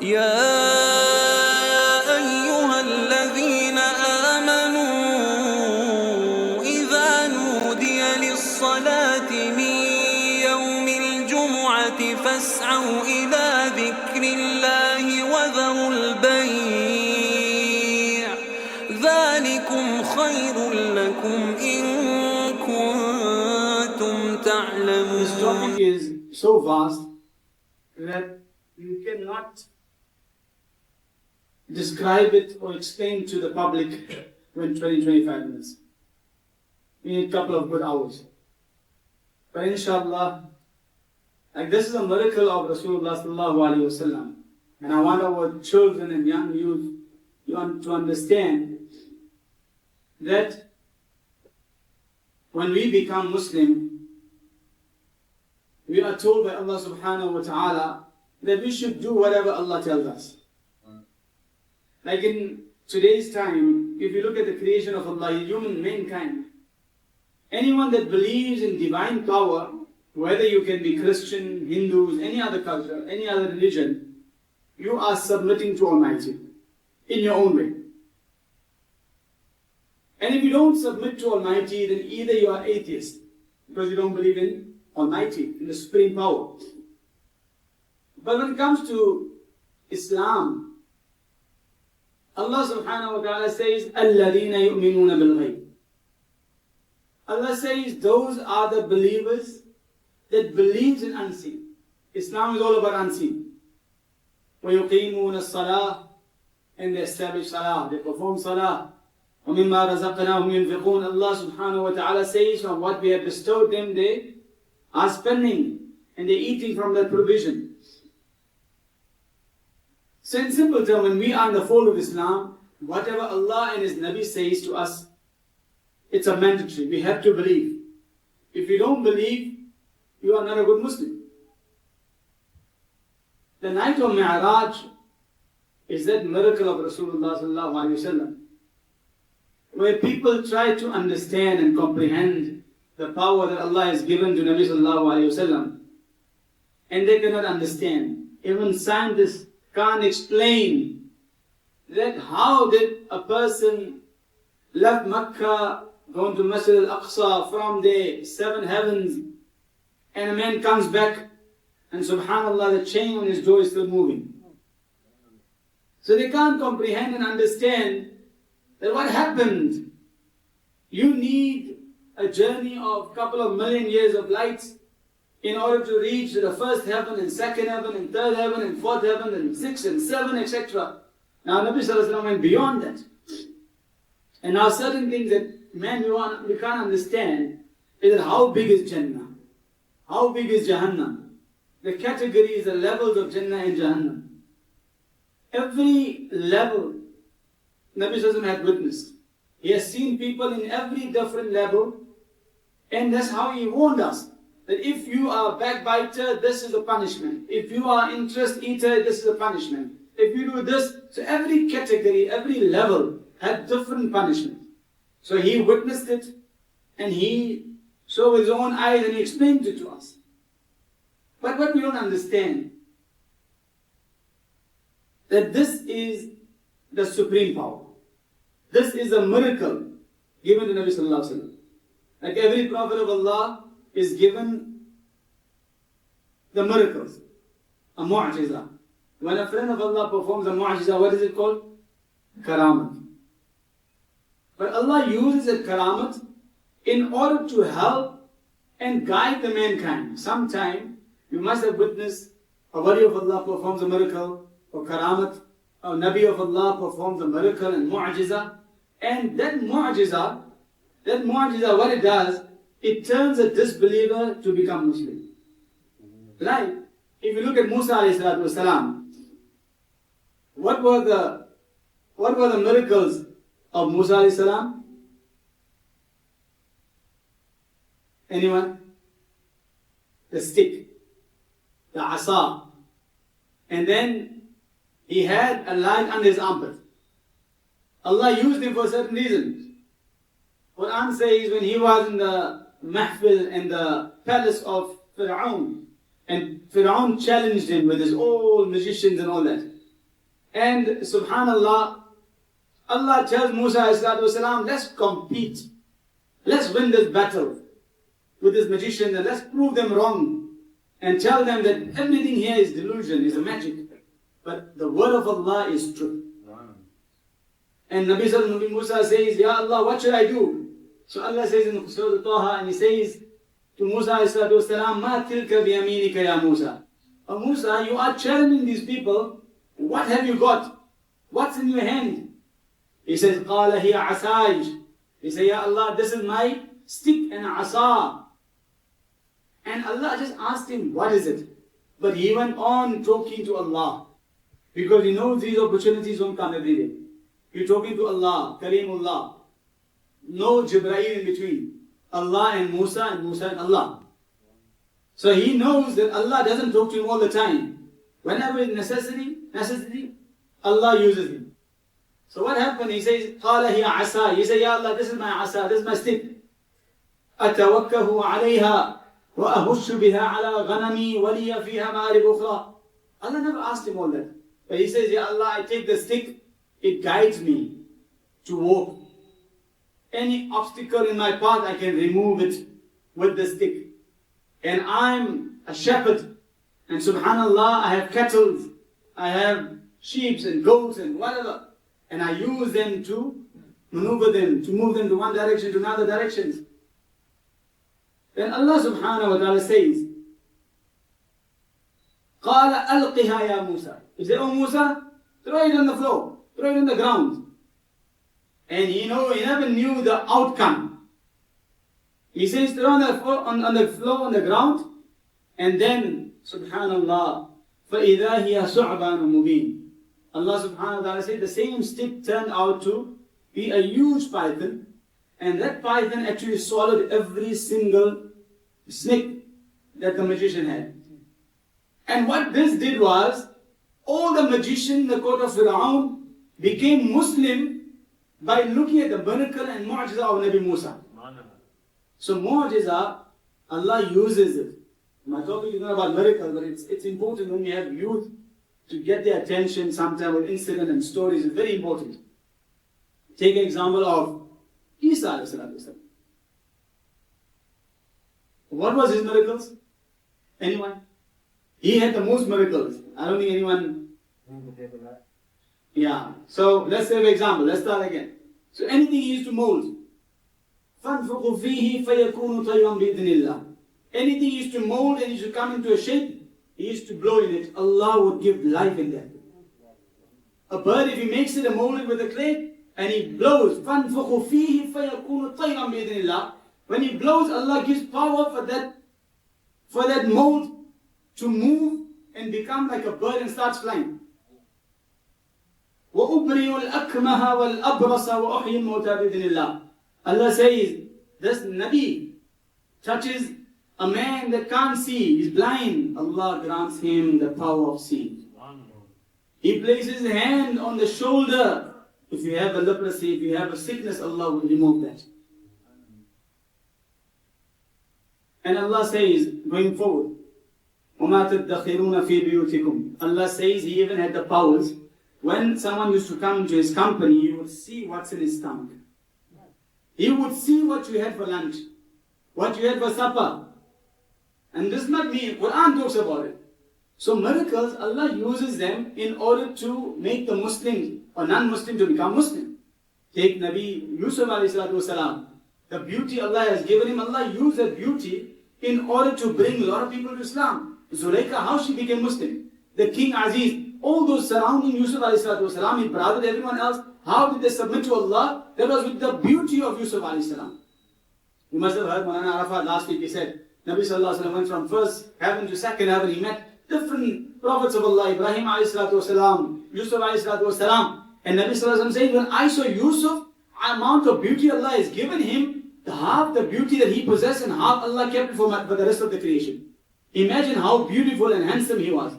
يا أيها الذين آمنوا إذا نودي للصلاة من يوم الجمعة فاسعوا إلى ذكر الله وذروا البيع ذلكم خير لكم إن كنتم تعلمون. This topic is so vast that you cannot describe it or explain to the public in 20-25 minutes. We need a couple of good hours. But inshallah, like this is a miracle of Rasulullah sallallahu alaihi wasallam. And I want our children and young youth to understand that when we become Muslim, we are told by Allah subhanahu wa ta'ala that we should do whatever Allah tells us. Like in today's time, if you look at the creation of Allah, human mankind, anyone that believes in divine power, whether you can be Christian, Hindus, any other culture, any other religion, you are submitting to Almighty in your own way. And if you don't submit to Almighty, then either you are atheist, because you don't believe in Almighty, in the supreme power. But when it comes to Islam, Allah subhanahu wa ta'ala says, الَّذِينَ يُؤْمِنُونَ بِالْغَيْبِ. Allah says those are the believers that believes in unseen. Islam is all about unseen. وَيُقِيمُونَ الصَّلَاةِ. And they establish salah, they perform salah. وَمِمَّا رَزَقْنَاهُمْ يُنْفِقُونَ. Allah subhanahu wa ta'ala says from what we have bestowed them, they are spending and they're eating from that provision. So in simple terms, when we are in the fold of Islam, whatever Allah and His Nabi says to us, it's a mandatory. We have to believe. If you don't believe, you are not a good Muslim. The night of Mi'raj is that miracle of Rasulullah sallallahu alaihi wasallam, where people try to understand and comprehend the power that Allah has given to Nabi sallallahu alaihi wasallam, and they cannot understand. Even scientists can't explain that how did a person left Makkah, going to Masjid al-Aqsa, from the 7 heavens, and a man comes back and subhanallah, the chain on his door is still moving. So they can't comprehend and understand that what happened. You need a journey of a couple of million years of light in order to reach the first heaven and second heaven and third heaven and fourth heaven and 6 and 7, etc. Now Nabi sallallahu alaihi wasallam went beyond that. And now certain things that we can't understand is that how big is Jannah? How big is Jahannam? The categories, the levels of Jannah and Jahannam. Every level Nabi sallallahu alaihi wasallam had witnessed. He has seen people in every different level, and that's how he warned us. That if you are a backbiter, this is the punishment. If you are interest eater, this is the punishment. If you do this, so every category, every level had different punishment. So he witnessed it, and he saw with his own eyes, and he explained it to us. But what we don't understand, that this is the supreme power. This is a miracle given to Nabi sallallahu alaihi wasallam. Like every prophet of Allah is given the miracles, a mu'jiza. When a friend of Allah performs a mu'jiza, what is it called? Karamat. But Allah uses a karamat in order to help and guide the mankind. Sometime you must have witnessed a wali of Allah performs a miracle, or karamat, a nabi of Allah performs a miracle and mu'jiza. And that mu'jiza, what it does, it turns a disbeliever to become Muslim. Like, if you look at Musa alayhi salatu wasalam, what were the miracles of Musa alayhi salam? Anyone? The stick, the asa. And then he had a light under his armpit. Allah used him for a certain reason. Quran says when he was in the mahfil in the palace of Fir'aun, and Fir'aun challenged him with his old magicians and all that. And subhanallah, Allah tells Musa ﷺ, let's compete. Let's win this battle with this magician and let's prove them wrong and tell them that everything here is delusion, is a magic. But the word of Allah is true. And Nabi Musa says, Ya Allah, what should I do? So Allah says in Surah Taha, and He says to Musa ﷺ, Ma tilka biyaminika ya Musa. Oh Musa, you are challenging these people. What have you got? What's in your hand? He says, Qala hiya asaj. He said, Ya Allah, this is my stick and asa. And Allah just asked him, what is it? But he went on talking to Allah. Because he knows these opportunities won't come every day. You're talking to Allah, Kareemullah. No Jibreel in between. Allah and Musa and Allah. So he knows that Allah doesn't talk to him all the time. Whenever it's necessity, Allah uses him. So what happened? He says, قَالَ هِيَ عَصَى. He said, Ya Allah, this is my asa, this is my stick. أَتَوَكَّهُ عَلَيْهَا وَأَهُشُّ بِهَا عَلَى غَنَمِي وَلِيَ فِيهَا مَآرِبُ أُخْرَى. Allah never asked him all that. But he says, Ya Allah, I take the stick, it guides me to walk. Any obstacle in my path, I can remove it with the stick. And I'm a shepherd. And subhanallah, I have cattle, I have sheep and goats and whatever. And I use them to maneuver them, to move them to one direction to another direction. Then Allah subhanahu wa ta'ala says, قَالَ أَلْقِهَا يَا مُوسَى. He said, Oh Musa, throw it on the floor, throw it on the ground. And he never knew the outcome. He says, throw on the floor, on the ground, and then, subhanallah, فَإِذَا هِيَ ثُعْبَانٌ مُبِينٌ. Allah subhanahu wa ta'ala said the same stick turned out to be a huge python, and that python actually swallowed every single snake that the magician had. And what this did was, all the magicians in the court of Fir'aun became Muslim by looking at the miracle and mu'jiza of Nabi Musa. So mu'jiza, Allah uses it. My topic is not about miracles, but it's important when we have youth to get their attention sometimes with incident and stories. Is very important. Take an example of Isa alayhi salatu. What was his miracles? Anyone? He had the most miracles. I don't think anyone. Yeah. So let's say an example. Let's start again. So anything he used to mold. فَانْفُقُ فِيهِ فَيَكُونُ طَيْرًا بِإِذْنِ اللَّهِ. Anything he used to mold and he used to come into a shape, he used to blow in it. Allah would give life in that. A bird, if he makes it and mold it with a clay, and he blows, فَانْفُقُ فِيهِ فَيَكُونُ طَيْرًا بِإِذْنِ اللَّهِ. When he blows, Allah gives power for that mold to move and become like a bird and starts flying. وَأُبْرِيُ الْأَكْمَهَ وَالْأَبْرَصَ وَأُحْيِي الْمَوْتَى بِإِذْنِ اللَّهِ. Allah says, this Nabi touches a man that can't see, he's blind. Allah grants him the power of seeing. He places his hand on the shoulder. If you have a leprosy, if you have a sickness, Allah will remove that. And Allah says, going forward, وَمَا تَدَّخِرُونَ فِي بِيُوتِكُمْ. Allah says He even had the powers. When someone used to come to His company, He would see what's in his stomach. He would see what you had for lunch, what you had for supper. And this is not me, Quran talks about it. So miracles, Allah uses them in order to make the Muslim or non-Muslim to become Muslim. Take Nabi Yusuf alayhi salatu wasalam. The beauty Allah has given him, Allah used that beauty in order to bring a lot of people to Islam. Zulaykha, how she became Muslim. The King Aziz, all those surrounding Yusuf alayhi salatu wasalam, his brother, everyone else, how did they submit to Allah? That was with the beauty of Yusuf alayhi salam. You must have heard Maulana Arafat last week, he said, Nabi sallallahu alayhi wa sallam went from first heaven to second heaven, he met different prophets of Allah, Ibrahim alayhi salatu wasalam, Yusuf alayhi salatu wasalam. And Nabi sallallahu alayhi wa sallam said, when I saw Yusuf, amount of beauty Allah has given him, half the beauty that he possessed and half Allah kept for the rest of the creation. Imagine how beautiful and handsome he was.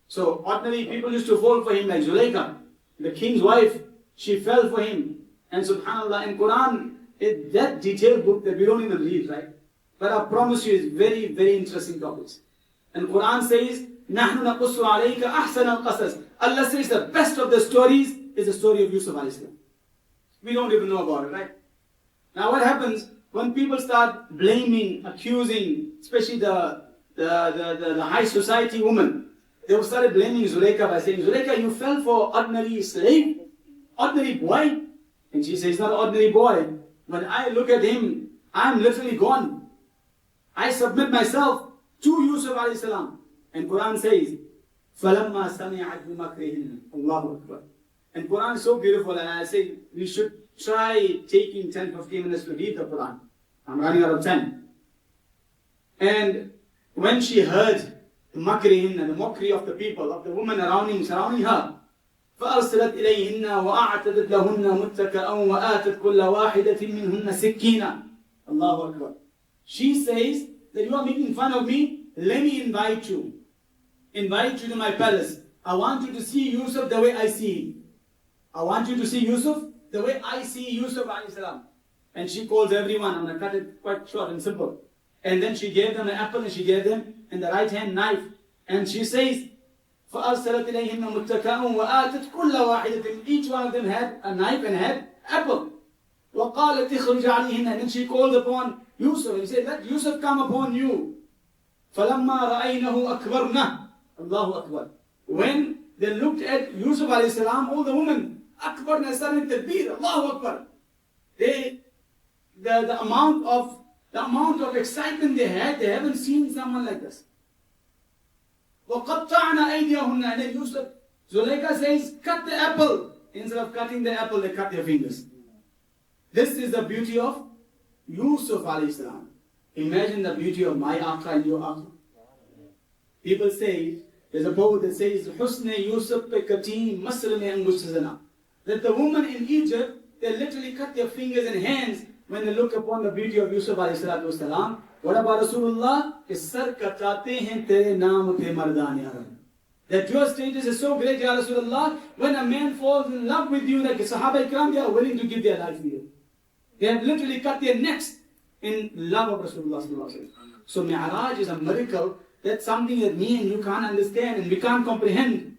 So ordinary people used to fall for him like Zulaykha, the king's wife, she fell for him. And subhanAllah, in Quran, it's that detailed book that we don't even read, right? But I promise you, it's very, very interesting topics. And Quran says, نحن نقص عليك أحسن القصص. Allah says the best of the stories is the story of Yusuf alayhi salam. We don't even know about it, right? Now what happens when people start blaming, accusing, especially the high society woman, they will start blaming Zulaikha by saying, Zulaikha, you fell for ordinary slave, ordinary boy. And she says, not ordinary boy. When I look at him, I'm literally gone. I submit myself to Yusuf alayhi salam. And Quran says, فَلَمَّا سَمِعَتْ بِمَكْرِهِنَّ Allahu Akbar. And Quran is so beautiful, and I say we should try taking 10-15 minutes to read the Quran. I'm running out of time. And when she heard the makrihin and the mockery of the people, of the women surrounding her, فأرسلت إليهن وأعتدت لهن متكئا وآتت كل واحدة منهن سكينا. Allahu Akbar. She says that you are making fun of me. Let me invite you to my palace. I want you to see Yusuf the way I see him. I want you to see Yusuf the way I see Yusuf alayhi salam. And she calls everyone. I'm going to cut it quite short and simple. And then she gave them an apple and she gave them in the right hand knife. And she says, فَأَرْسَلَتْ إِلَيْهِنَّ مُتَّكَأً وَآتَتْ كُلَّ وَاحِدَةٍ. Each one of them had a knife and had apple. وَقَالَتْ اخْرُجْ عَلَيْهِنَّ. And then she called upon Yusuf and said, let Yusuf come upon you. فَلَمَّا رَأَيْنَهُ أَكْبَرْنَهُ. Allahu Akbar. When they looked at Yusuf alayhi salam, all the women, Akbar started takbir, Allahu Akbar. The amount of excitement they had, they haven't seen someone like this. وَقَطَّعْنَا أَيْدِيَهُنَّ. And then Yusuf, Zulaikha says, cut the apple. Instead of cutting the apple, they cut their fingers. This is the beauty of Yusuf alayhi salam. Imagine the beauty of my Aqha and your Aqha. People say, there's a poet that says, Husne Yusuf pe kati masr mein angush. That the women in Egypt, they literally cut their fingers and hands when they look upon the beauty of Yusuf alayhi salatu wasalam. What about Rasulullah? Ke sar katate hain tere naam pe mardan ya Rabbi. That your status is so great, Ya Rasulullah, when a man falls in love with you, like Sahaba Ikram, they are willing to give their life for you. They have literally cut their necks in love of Rasulullah. So Mi'raj is a miracle. That's something that me and you can't understand and we can't comprehend.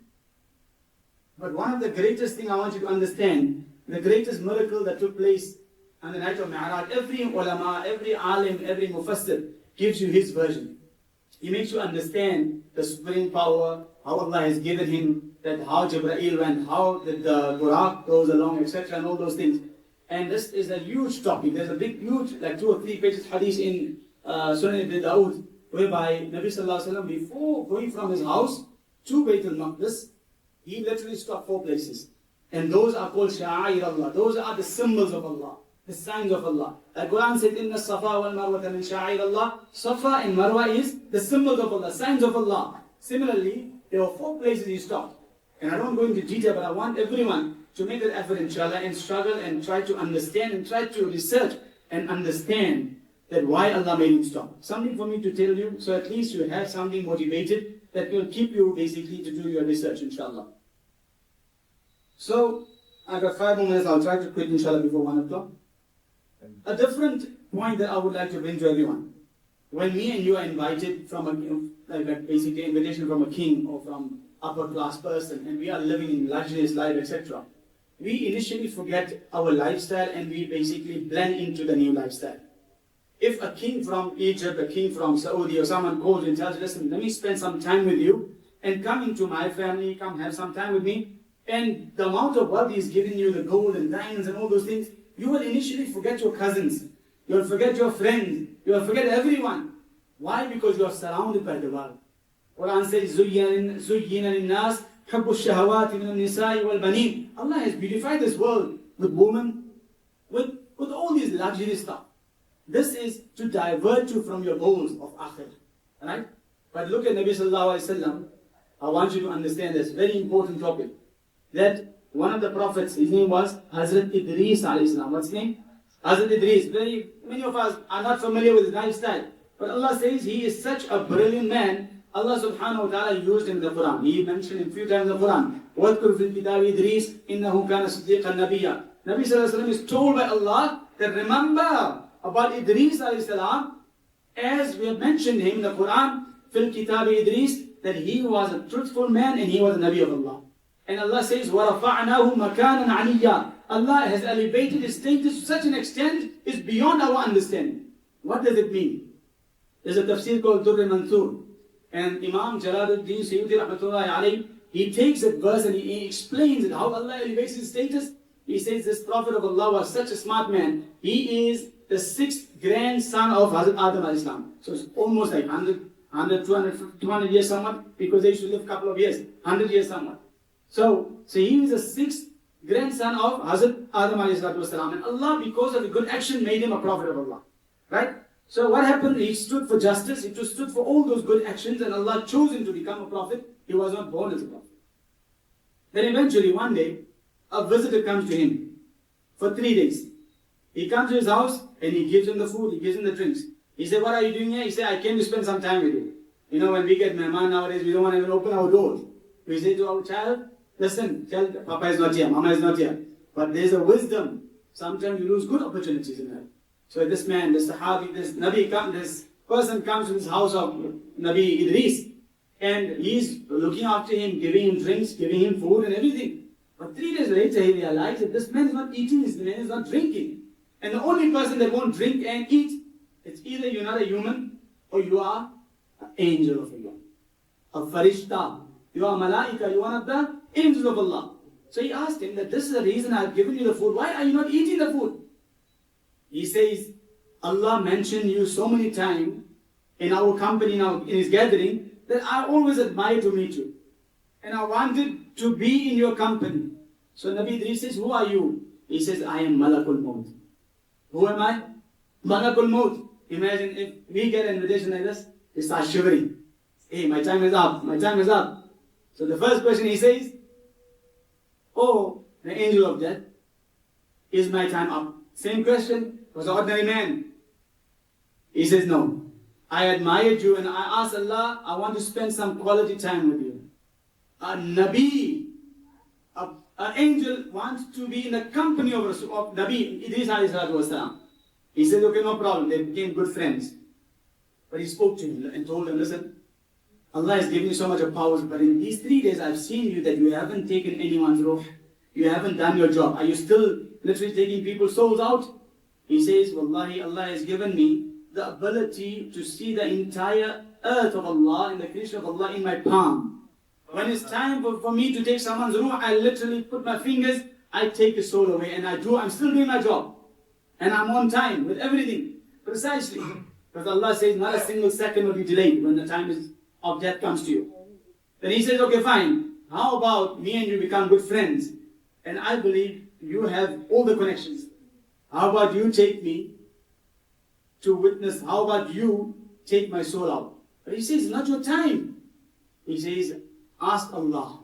But one of the greatest things I want you to understand, the greatest miracle that took place on the night of Mi'raj, every ulama, every alim, every mufassir gives you his version. He makes you understand the supreme power, how Allah has given him, that how Jibreel went, how the Buraq goes along, etc. and all those things. And this is a huge topic. There's a big, huge, like 2 or 3 pages hadith in Sunan ibn Dawood, whereby Nabi Sallallahu Alaihi Wasallam, before going from his house to Bayt al-Maqdis, he literally stopped 4 places. And those are called Sha'air Allah. Those are the symbols of Allah, the signs of Allah. The Quran said, Inna Safa wal Marwa min Sha'air Allah. Safa and Marwa is the symbols of Allah, signs of Allah. Similarly, there were 4 places he stopped. And I don't go into detail, but I want everyone to make that effort, inshallah, and struggle and try to understand and try to research and understand that why Allah made him stop. Something for me to tell you, so at least you have something motivated that will keep you basically to do your research, inshallah. So, I got 5 more minutes, I'll try to quit, inshallah, before 1 o'clock. A different point that I would like to bring to everyone. When me and you are invited from basically invitation from a king or from upper class person, and we are living in luxurious life, etc., we initially forget our lifestyle and we basically blend into the new lifestyle. If a king from Egypt, a king from Saudi or someone calls you and tells you, listen, let me spend some time with you and come into my family, come have some time with me, and the amount of wealth he's giving you, the gold and diamonds and all those things, you will initially forget your cousins, you will forget your friends, you will forget everyone. Why? Because you are surrounded by the world. Quran says, زُيِّنَ لِلنَّاسِ حُبُّ الشَّهَوَاتِ مِنَ النِّسَاءِ وَالْبَنِينَ. Allah has beautified this world with women, with all these luxury stuff. This is to divert you from your goals of akhir. Right? But look at Nabi Sallallahu Alaihi Wasallam. I want you to understand this very important topic. That one of the prophets, his name was Hazrat Idris Alayhi Salam. What's his name? Hazrat Idris. Very many of us are not familiar with his lifestyle. But Allah says he is such a brilliant man. Allah subhanahu wa ta'ala used him in the Quran. He mentioned him a few times in the Quran. وَاذْكُرْ فِي الْكِتَابِ إِدْرِيسَ إِنَّهُ كَانَ صِدِّيقًا نَبِيًّا. Nabi Sallallahu Alaihi Wasallam is told by Allah that remember about Idris Alayhi Salam, as we have mentioned him in the Quran, فِي الْكِتَابِ إِدْرِيسَ that he was a truthful man and he was a Nabi of Allah. And Allah says, وَرَفَعْنَاهُ مَكَانًا عَلِيًّا. Allah has elevated his status to such an extent, is beyond our understanding. What does it mean? There's a tafsir called Durr Mansur. And Imam Jalaluddin Sayyidi Rahmatullahi Alayhi, he takes that verse and he explains it, how Allah elevates his status. He says this Prophet of Allah was such a smart man. He is the 6th grandson of Hazrat Adam alayhi salam. So it's almost like 100, 200 years somewhat, because they used to live a couple of years, 100 years somewhat. So he is the 6th grandson of Hazrat Adam alayhi salam. And Allah, because of a good action, made him a Prophet of Allah. Right? So what happened? He stood for justice, he stood for all those good actions, and Allah chose him to become a Prophet. He was not born as a Prophet. Then eventually, one day, a visitor comes to him for 3 days. He comes to his house and he gives him the food, he gives him the drinks. He said, "What are you doing here?" He said, "I came to spend some time with you." You know, when we get mehman nowadays, we don't want to even open our doors. We say to our child, "Listen, tell Papa is not here, Mama is not here." But there's a wisdom. Sometimes you lose good opportunities in life. So this man, this Sahabi, this Nabi, this person comes to this house of Nabi Idris, and he's looking after him, giving him drinks, giving him food and everything. But 3 days later, he realized that this man is not eating, this man is not drinking. And the only person that won't drink and eat, it's either you're not a human or you are an angel of Allah. A farishta. You are malaika, you are one of the angels of Allah. So he asked him that this is the reason I've given you the food. Why are you not eating the food? He says, Allah mentioned you so many times in our company now, in his gathering, that I always admire to meet you. And I wanted to be in your company. So Nabi Idris says, "Who are you?" He says, "I am Malakul Maut." Who am I? Malakul Maut. Imagine if we get an invitation like this, he starts shivering. "Hey, my time is up, my time is up." So the first question he says, "Oh, the angel of death, is my time up?" Same question was an ordinary man. He says, "No, I admired you and I asked Allah, I want to spend some quality time with you." A Nabi, an angel wants to be in the company of Nabi Idris alayhi salatu wasalam. He said, "Okay, no problem." They became good friends. But he spoke to him and told him, "Listen, Allah has given you so much of powers, but in these 3 days I've seen you that you haven't taken anyone's ruh. You haven't done your job. Are you still literally taking people's souls out?" He says, "Wallahi, Allah has given me the ability to see the entire earth of Allah and the creation of Allah in my palm. When it's time for me to take someone's ruh, I literally put my fingers, I take the soul away, and I'm still doing my job. And I'm on time with everything, precisely. Because Allah says not a single second will be delayed when the time of death comes to you." Then he says, "Okay, fine. How about me and you become good friends? And I believe you have all the connections. How about you take me to witness? How about you take my soul out?" But he says, "Not your time." He says, "Ask Allah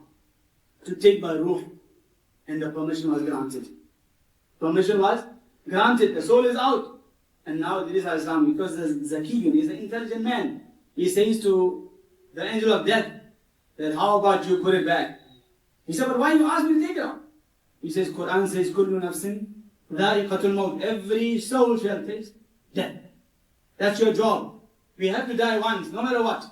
to take my ruh." And the permission was granted. Permission was granted. The soul is out. And now Idris alayhi salam, because the Zakiyun is an intelligent man, he says to the angel of death that, "How about you put it back?" He said, "But why you ask me to take it out?" He says, Quran says, "Kullu nafsin dha'iqatul maut." Every soul shall taste death. That's your job. We have to die once, no matter what.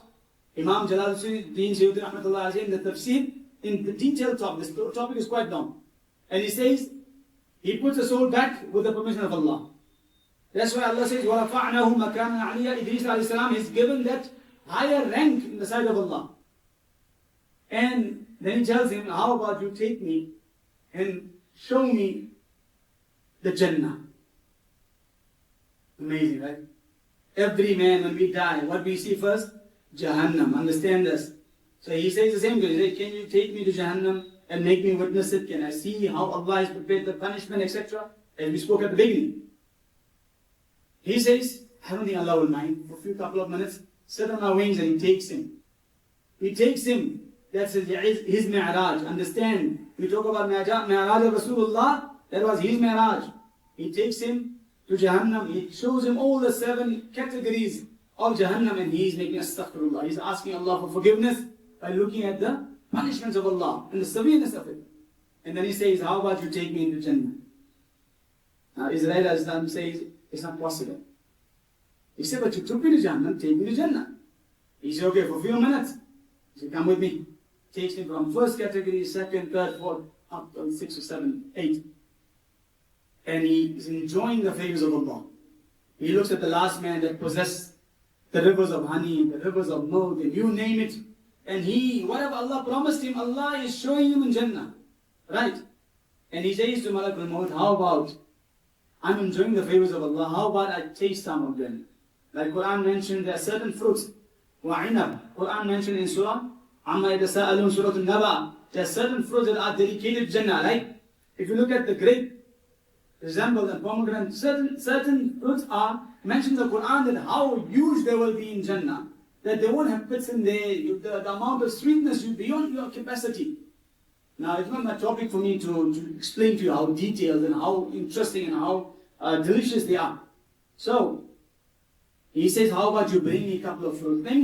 Imam Jalaluddin Sayyidi Rahmatullahi Alayhi in the tafsir, in the detailed topic, this topic is quite long. And he says, he puts the soul back with the permission of Allah. That's why Allah says, وَرَفَعْنَاهُ مَكَانًا عَلِيًّا. Idris alayhi salam is given that higher rank in the sight of Allah. And then he tells him, "How about you take me and show me the Jannah?" Amazing, right? Every man, when we die, what we see first? Jahannam. Understand this. So he says the same thing. He says, "Can you take me to Jahannam and make me witness it? Can I see how Allah has prepared the punishment, etc.?" As we spoke at the beginning. He says, "I don't think Allah will mind. For a few couple of minutes, sit on our wings," and he takes him. He takes him. That's his mi'raj. Understand? We talk about mi'raj of Rasulullah. That was his mi'raj. He takes him to Jahannam. He shows him all the 7 categories of Jahannam, and he is making astaghfirullah. He's asking Allah for forgiveness by looking at the punishments of Allah and the severeness of it. And then he says, "How about you take me into Jannah?" Now Israel Islam says, it's not possible. He said, "But you took me to Jannah, take me to Jannah." He said, "Okay, for a few minutes, He said, come with me. Takes him from first category, second, third, fourth, up to 6 or 7, 8. And he is enjoying the favors of Allah. He looks at the last man that possessed the rivers of honey, the rivers of milk, and you name it. And he, whatever Allah promised him, Allah is showing him in Jannah. Right? And he says to Malak al-Maut, how about, I'm enjoying the favors of Allah, how about I taste some of them? Like Quran mentioned, there are certain fruits. وَعِنَبْ Quran mentioned in Surah, عَمَّا يَتَسَاءَلُونَ Surah Al-Naba. There are certain fruits that are dedicated to Jannah. Like, if you look at the grape, resemble and pomegranate, certain fruits are mentioned in the Quran that how huge they will be in Jannah. That they won't have pits in there, the amount of sweetness is beyond your capacity. Now, it's not my topic for me to explain to you how detailed and how interesting and how delicious they are. So, he says, how about you bring me a couple of fruits? Let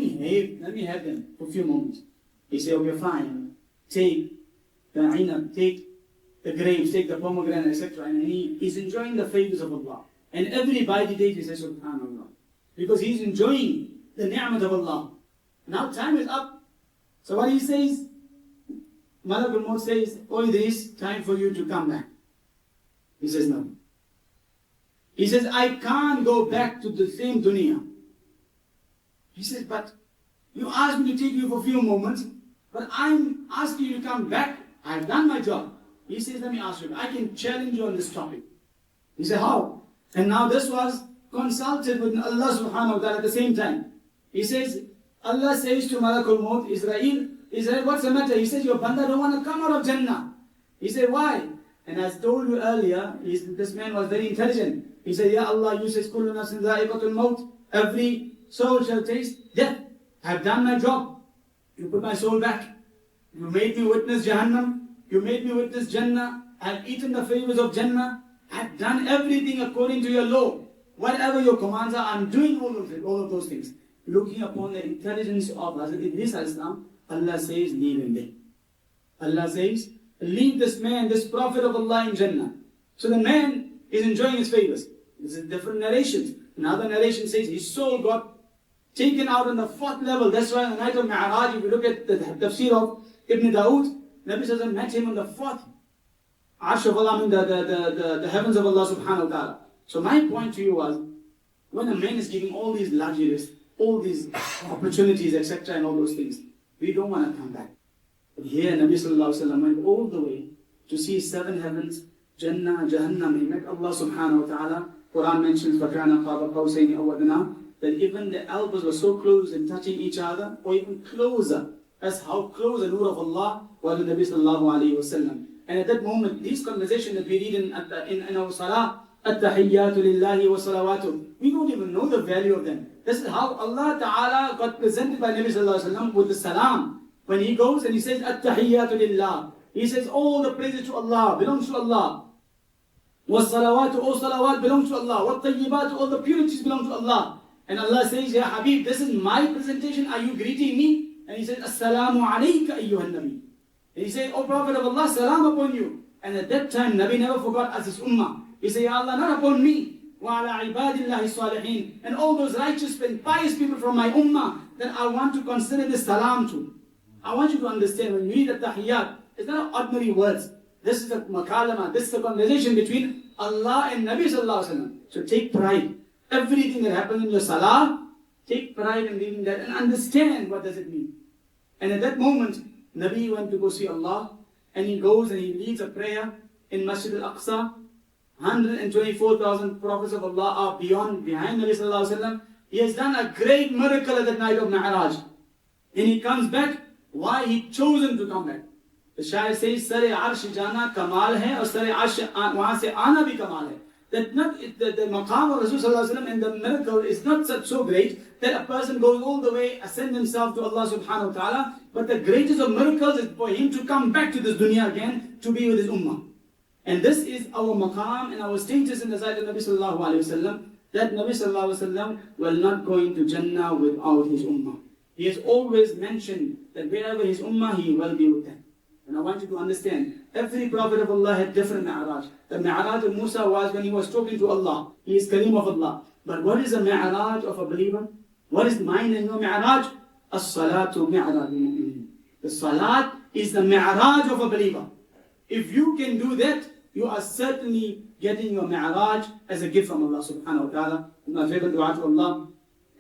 me have them for a few moments. He said, okay, fine. Take the inab, take the grapes, take the pomegranate, etc. And he is enjoying the favors of Allah. And every bite he takes, he says, subhanallah. Because he's enjoying the ni'mat of Allah. Now time is up. So what he says, Malak al-Maut says, oh, it is time for you to come back. He says, no. He says, I can't go back to the same dunya. He says, but you asked me to take you for a few moments, but I'm asking you to come back. I've done my job. He says, let me ask you, I can challenge you on this topic. He said, how? And now this was consulted with Allah subhanahu wa ta'ala at the same time. He says, Allah says to Malak al-Maut, Israel, what's the matter? He says, your banda don't want to come out of Jannah. He said, why? And as I told you earlier, this man was very intelligent. He said, Ya Allah, you says, Kullu nafsin dha'iqatul maut. Every soul shall taste death. I've done my job. You put my soul back. You made me witness Jahannam. You made me witness Jannah. I've eaten the favors of Jannah. I've done everything according to your law. Whatever your commands are, I'm doing all of those things. Looking upon the intelligence of Hazrat Idris al-Islam, Allah says, leave him there. Allah says, leave this man, this prophet of Allah in Jannah. So the man is enjoying his favors. This is different narrations. Another narration says his soul got taken out on the 4th level. That's why on the night of Mi'raj, if you look at the tafsir of Ibn Dawood, Nabi Sallallahu met him on the 4th Arsh of Allah, the heavens of Allah subhanahu wa ta'ala. So my point to you was, when a man is giving all these luxuries, all these opportunities, etc., and all those things, we don't want to come back. But here Nabi Sallallahu Alaihi Wasallam went all the way to see 7 heavens, Jannah, Jahannam. He met Allah subhanahu wa ta'ala. Quran mentions فَكَانَ قَابَ قَوْسَيْنِ أَوْ أَدْنَىٰ, that even the elbows were so close and touching each other, or even closer. That's how close the nur of Allah was to Nabi Sallallahu Alaihi Wasallam. And at that moment, these conversations that we read in our salah, التحيات لله وصلواته, we don't even know the value of them. This is how Allah Ta'ala got presented by Nabi Sallallahu Alaihi Wasallam with the salam. When he goes and he says, التحيات لله, he says, all the praises to Allah, belongs to Allah. وَالصَّلَوَاتُ, all salawat belongs to Allah. وَالطَّيِّبَاتُ, all the purities belong to Allah. And Allah says, Ya Habib, this is my presentation, are you greeting me? And he says, Assalamu alayka ayyuhan Nabi. And he said, O Prophet of Allah, salam upon you. And at that time, Nabi never forgot as his ummah. He said, Ya Allah, not upon me. وَعَلَىٰ عِبَادِ اللَّهِ الصَّالِحِينَ, and all those righteous and pious people from my ummah that I want to consider this salam to. I want you to understand, when you read the tahiyyat, it's not ordinary words. This is a makalama, this is a conversation between Allah and Nabi Sallallahu Alaihi Wasallam. So take pride. Everything that happens in your salah, take pride in reading that and understand what does it mean. And at that moment, Nabi went to go see Allah, and he goes and he leads a prayer in Masjid al-Aqsa. 124,000 prophets of Allah are behind Nabi Sallallahu Alaihi Wasallam. He has done a great miracle at that night of Mi'raj. And he comes back. Why he chosen to come back? The Shair says, Sare Arsh jana kamal hai, aur Sare Arsh wahan se aana bhi kamal hai. That not the maqam of Rasul Sallallahu Alaihi Wasallam and the miracle is not so great that a person goes all the way, ascend himself to Allah Subhanahu wa Ta'ala. But the greatest of miracles is for him to come back to this dunya again to be with his ummah. And this is our maqam and our status in the sight of Nabi Sallallahu Alaihi Wasallam, that Nabi Sallallahu Alaihi Wasallam will not go into Jannah without his ummah. He has always mentioned that wherever his ummah, he will be with them. And I want you to understand, every prophet of Allah had different mi'raj. The mi'raj of Musa was when he was talking to Allah. He is Kalim of Allah. But what is the mi'raj of a believer? What is mine and your mi'raj? As-salatu mi'raj al-mu'minin. The salat is the mi'raj of a believer. If you can do that, you are certainly getting your mi'raj as a gift from Allah subhanahu wa ta'ala. And I pray dua to Allah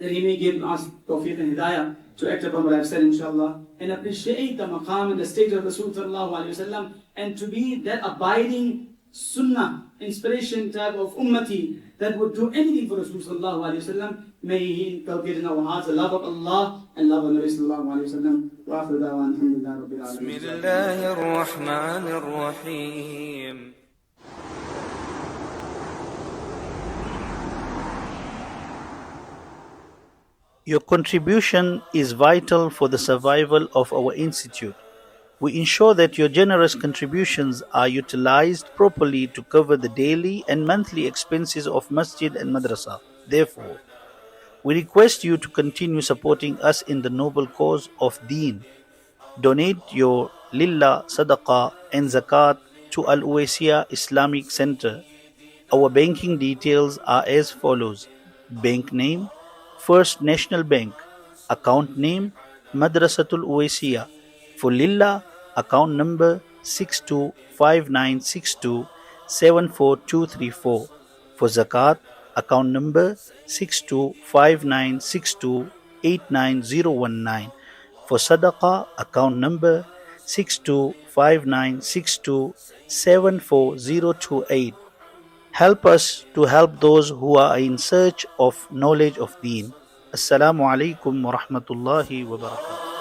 that He may give us tawfiq and hidayah to act upon what I've said, inshallah, and appreciate the maqam and the stage of Rasul sallallahu alayhi wa sallam, and to be that abiding sunnah, inspiration type of ummati that would do anything for Rasul sallallahu alayhi wa sallam. May He inculcate in our hearts the love of Allah and love of Nabi sallallahu alayhi wa sallam. Wa akhiru da'wana alhamdulillahi rabbil alamin. Bismillahir Rahmanir Rahim. Your contribution is vital for the survival of our institute. We ensure that your generous contributions are utilized properly to cover the daily and monthly expenses of masjid and madrasa. Therefore, we request you to continue supporting us in the noble cause of Deen. Donate your lillah, sadaqah and zakat to Al-Owaisia Islamic Center. Our banking details are as follows. Bank name, First National Bank. Account name, Madrasatul Owaisia. For lillah, account number 625962742234. For zakat, account number 6259628919. For sadaqah, account number 625962740028. Help us to help those who are in search of knowledge of Deen. Assalamu alaikum wa rahmatullahi wa barakatuh.